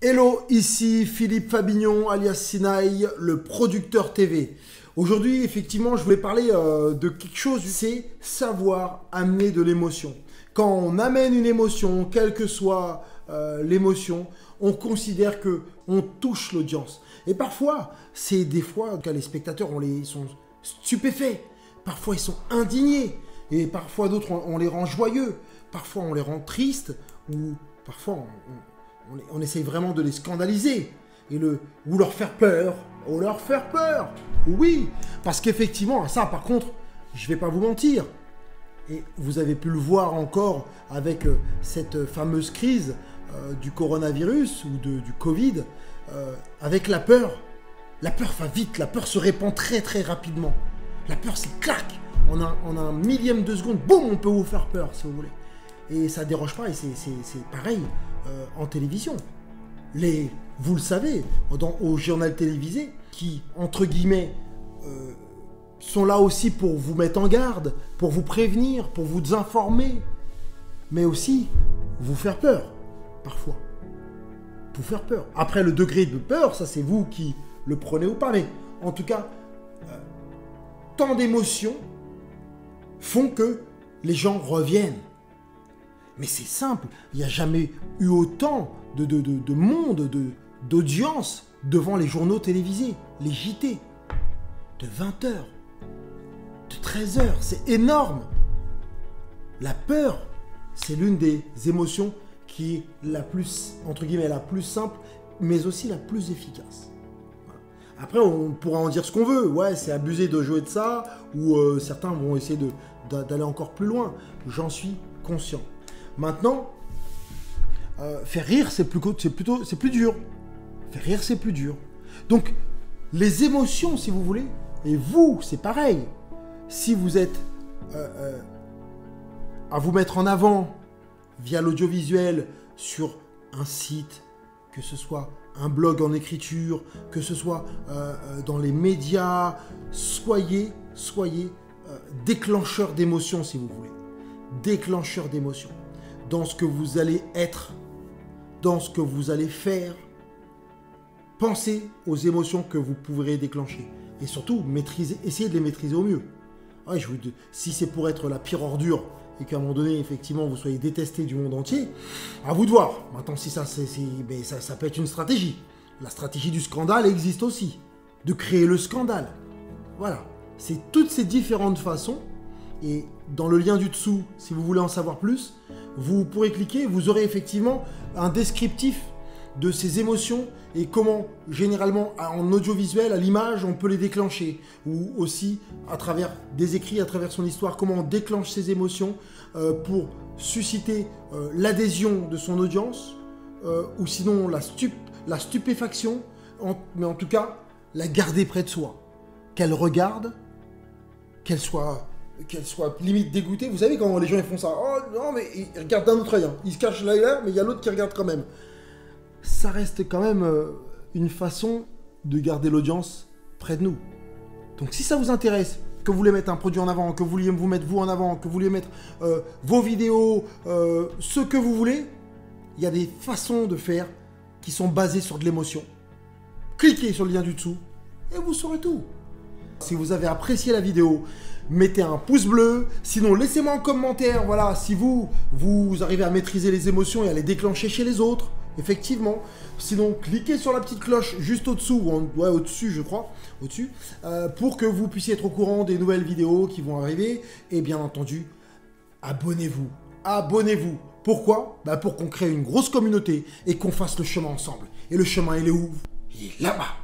Hello, ici Philippe Fabignon alias Sinaï, le producteur TV. Aujourd'hui, effectivement, je voulais parler de quelque chose, c'est savoir amener de l'émotion. Quand on amène une émotion, quelle que soit l'émotion, on considère qu'on touche l'audience. Et parfois, c'est des fois que les spectateurs sont stupéfaits, parfois ils sont indignés, et parfois d'autres on les rend joyeux, parfois on les rend tristes, ou parfois on essaye vraiment de les scandaliser, ou leur faire peur, oui, parce qu'effectivement, ça par contre, je vais pas vous mentir, et vous avez pu le voir encore avec cette fameuse crise du coronavirus, ou du Covid, avec la peur va vite, la peur se répand très très rapidement, la peur c'est clac, on a un millième de seconde, boum, on peut vous faire peur si vous voulez, et ça déroge pas, et c'est pareil en télévision. Vous le savez, au journal télévisé, qui, entre guillemets, sont là aussi pour vous mettre en garde, pour vous prévenir, pour vous informer, mais aussi vous faire peur, parfois. Vous faire peur. Après, le degré de peur, ça c'est vous qui le prenez ou pas, mais en tout cas, tant d'émotions font que les gens reviennent. Mais c'est simple, il n'y a jamais eu autant de monde, d'audience devant les journaux télévisés, les JT, de 20h, de 13h, c'est énorme. La peur, c'est l'une des émotions qui est la plus, entre guillemets, la plus simple, mais aussi la plus efficace. Voilà. Après, on pourra en dire ce qu'on veut, ouais, c'est abusé de jouer de ça, ou certains vont essayer d'aller encore plus loin, j'en suis conscient. Maintenant, faire rire, c'est plus dur. Faire rire, c'est plus dur. Donc, les émotions, si vous voulez, et vous, c'est pareil. Si vous êtes à vous mettre en avant via l'audiovisuel sur un site, que ce soit un blog en écriture, que ce soit dans les médias, soyez déclencheur d'émotions, si vous voulez. Déclencheur d'émotions. Dans ce que vous allez être, dans ce que vous allez faire, pensez aux émotions que vous pourrez déclencher. Et surtout, essayez de les maîtriser au mieux. Ouais, si c'est pour être la pire ordure, et qu'à un moment donné, effectivement, vous soyez détesté du monde entier, à vous de voir. Maintenant, si ça peut être une stratégie. La stratégie du scandale existe aussi. De créer le scandale. Voilà. C'est toutes ces différentes façons. Et dans le lien du dessous, si vous voulez en savoir plus, vous pourrez cliquer, vous aurez effectivement un descriptif de ces émotions et comment, généralement, en audiovisuel, à l'image, on peut les déclencher. Ou aussi, à travers des écrits, à travers son histoire, comment on déclenche ces émotions pour susciter l'adhésion de son audience, ou sinon la stupéfaction, mais en tout cas, la garder près de soi. Qu'elle regarde, qu'elle soit limite dégoûtée. Vous savez quand les gens ils font ça, oh non mais ils regardent d'un autre œil, hein. Ils se cachent là, mais il y a l'autre qui regarde quand même. Ça reste quand même une façon de garder l'audience près de nous. Donc si ça vous intéresse, que vous voulez mettre un produit en avant, que vous vouliez vous mettre vous en avant, que vous vouliez mettre vos vidéos, ce que vous voulez, il y a des façons de faire qui sont basées sur de l'émotion. Cliquez sur le lien du dessous et vous saurez tout. Si vous avez apprécié la vidéo, mettez un pouce bleu. Sinon, laissez-moi un commentaire. Voilà, si vous arrivez à maîtriser les émotions et à les déclencher chez les autres, effectivement. Sinon, cliquez sur la petite cloche juste au-dessous, ou au-dessus, je crois, au-dessus, pour que vous puissiez être au courant des nouvelles vidéos qui vont arriver. Et bien entendu, abonnez-vous. Abonnez-vous. Pourquoi? Pour qu'on crée une grosse communauté et qu'on fasse le chemin ensemble. Et le chemin, il est où? Il est là-bas.